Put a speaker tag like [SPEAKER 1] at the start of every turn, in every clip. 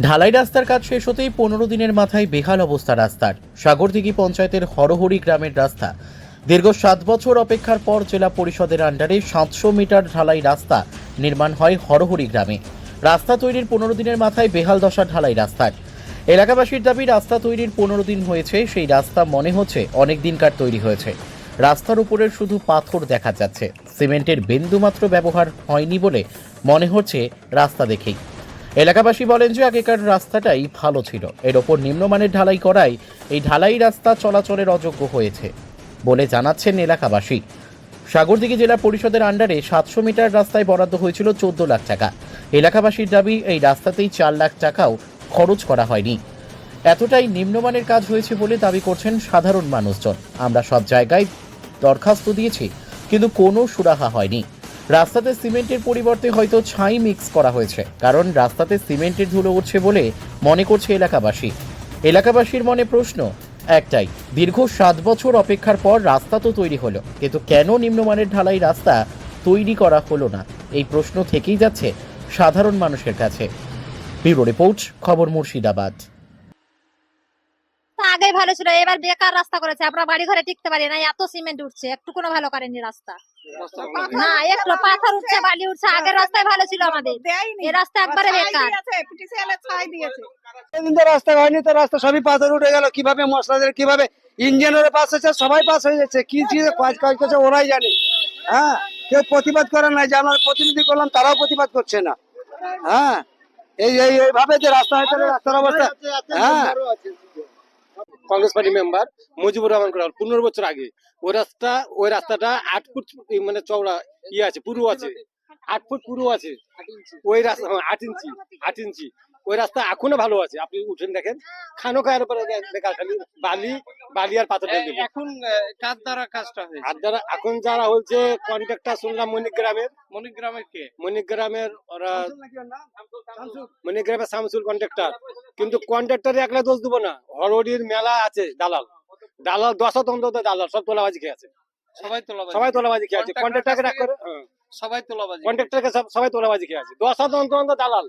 [SPEAKER 1] ঢালাই রাস্তার কাজ শেষ হতেই 15 দিনের মাথায় বেহাল অবস্থা রাস্তার। সাগরদিঘি পঞ্চায়েতের হরহরি গ্রামের রাস্তা দীর্ঘ 7 বছর অপেক্ষার পর জেলা পরিষদের আন্ডারে 700 মিটার ঢালাই রাস্তা নির্মাণ হয় হরহরি গ্রামে। রাস্তা তৈরির 15 দিনের মাথায় বেহাল দশা ঢালাই রাস্তার। এলাকাবাসীর দাবি, রাস্তা তৈরির 15 দিন হয়েছে, সেই রাস্তা মনে হচ্ছে অনেক দিনকার তৈরি হয়েছে। রাস্তার উপরের শুধু পাথর দেখা যাচ্ছে, সিমেন্টের বিন্দুমাত্র ব্যবহার হয়নি বলে মনে হচ্ছে রাস্তা দেখেই। এলাকাবাসী বলেন যে আগেকার রাস্তাটাই ভালো ছিল, এর ওপর নিম্নমানের ঢালাই করায় এই ঢালাই রাস্তা চলাচলের অযোগ্য হয়েছে বলে জানাচ্ছেন এলাকাবাসী। সাগরদিঘি জেলা পরিষদের আন্ডারে 700 মিটার রাস্তায় বরাদ্দ হয়েছিল 14 লাখ টাকা। এলাকাবাসীর দাবি, এই রাস্তাতেই 4 লাখ টাকাও খরচ করা হয়নি। এতটাই নিম্নমানের কাজ হয়েছে বলে দাবি করছেন সাধারণ মানুষজন। আমরা সব জায়গায় দরখাস্ত দিয়েছি, কিন্তু কোনো সুরাহা হয়নি। রাস্তাতে সিমেন্টের পরিবর্তে হয়তো ছাই মিক্স করা হয়েছে, কারণ রাস্তাতে সিমেন্টের ধুলো উঠছে বলে মনে করছে এলাকাবাসী। এলাকাবাসীর মনে প্রশ্ন একটাই, দীর্ঘ 7 বছর অপেক্ষার পর রাস্তা তো তৈরি হলো, কিন্তু কেন নিম্নমানের ঢালাই রাস্তা তৈরি করা হলো না? এই প্রশ্ন থেকেই যাচ্ছে সাধারণ মানুষের কাছে। ব্যুরো রিপোর্ট, খবর মুর্শিদাবাদ।
[SPEAKER 2] আগে ভালো ছিল, এবার বেকার রাস্তা করেছে। আমরা বাড়ি ঘরে টিকতে পারি না, এত সিমেন্ট উঠছে, একটু কোনো ভালো করেনি রাস্তা। না, একটু পাথর উঠছে, বালি উঠছে। আগের রাস্তায় ভালো ছিল আমাদের, এই রাস্তা একবারে বেকার।
[SPEAKER 3] রাস্তা হয়নি তো, রাস্তা সবই পাথর উঠে গেল। কিভাবে মশলাদের, কিভাবে ইঞ্জিনিয়ার পাস হয়েছে, সবাই পাস হয়ে যাচ্ছে। কি কাজ কাজ করছে ওরাই জানে। হ্যাঁ, কেউ প্রতিবাদ করে না। যে আমরা প্রতিনিধি করলাম, তারাও প্রতিবাদ করছে না। হ্যাঁ, এইভাবে যে রাস্তা হয়েছে, রাস্তার অবস্থা। হ্যাঁ,
[SPEAKER 4] কংগ্রেস পার্টি মেম্বার মুজিবুর রহমান করাল 15 বছর আগে ওই রাস্তাটা 8 ফুট মানে চওড়া আছে, পুরু আছে, 8 ফুট পুরু আছে। ওই রাস্তা 8 ইঞ্চি ওই রাস্তা এখনো ভালো আছে। আপনি উঠেন দেখেন, খানো খায়ের উপরে বেকার খালি বালি আর পাথর।
[SPEAKER 5] এখন কার দ্বারা কাজটা হয়েছে?
[SPEAKER 4] আর যারা এখন যারা হচ্ছে কন্ট্রাক্টর, শুনলাম মণিগ্রামের ওরা মণিগ্রামের শামসুল কন্ট্রাক্টর। কিন্তু কন্ট্রাক্টরে একলা দোষ দেবো না, হরহরির মেলা আছে দালাল 10 দালাল সব তোলাবাজি খেয়ে আছে। সবাই তোলাবাজি খেয়ে আছে। কন্ট্রাক্টরকে রাখ করে কন্ট্রাক্টরকে সবাই তোলাবাজি খেয়ে আছে। 10 দালাল,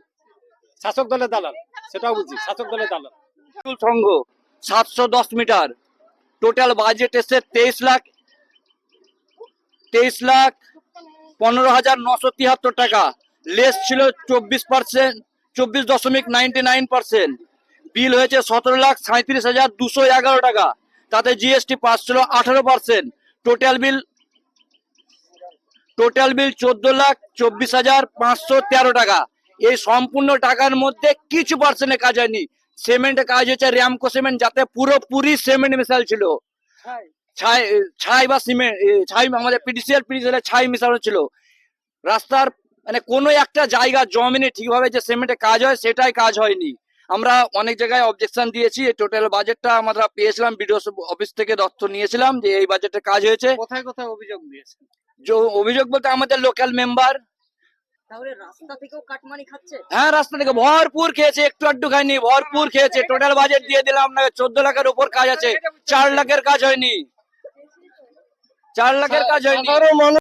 [SPEAKER 4] শাসক দলের দালাল, সেটাও বুঝছি, শাসক দলের দালাল।
[SPEAKER 6] সংঘ 710 মিটার, টোটাল বাজেট এসে 23,15,973 টাকা। লেস ছিল 24%, 24.99%। বিল হয়েছে 17,37,211 টাকা। তাতে জিএসটি পাস ছিল 18%। টোটাল বিল 14,24,513 টাকা। এই সম্পূর্ণ টাকার মধ্যে কিছু পার্সেন্টে কাজ হয়নি। সিমেন্টের কাজ হচ্ছে র্যামকো সিমেন্ট, যাতে পুরোপুরি সিমেন্ট মেশাল ছিল। ছাই বা সিমেন্ট, ছাই আমাদের পিডিসিএল ছাই মেশানো ছিল। রাস্তার মানে কোনো একটা জায়গা জমিনে ঠিকভাবে যে সিমেন্টের কাজ হয়, সেটাই কাজ হয়নি। আমরা অনেক জায়গায় অবজেকশন দিয়েছি। এই টোটাল বাজেটটা আমরা পেয়েছিলাম, বিডিও অফিস থেকে তথ্য নিয়েছিলাম যে এই বাজেটে কাজ হয়েছে।
[SPEAKER 5] কোথায় কোথায় অভিযোগ দিয়েছে?
[SPEAKER 6] অভিযোগ বলতে আমাদের লোকাল মেম্বার।
[SPEAKER 2] রাস্তা থেকেও কাটমানি খাচ্ছে।
[SPEAKER 6] হ্যাঁ, রাস্তা থেকে ভরপুর খেয়েছে, একটু আধটু খায়নি, ভরপুর খেয়েছে। টোটাল বাজেট দিয়ে দিলাম আপনাকে, 14 লাখের উপর কাজ আছে, 4 লাখের কাজ হয়নি, 4 লাখের কাজ হয়নি।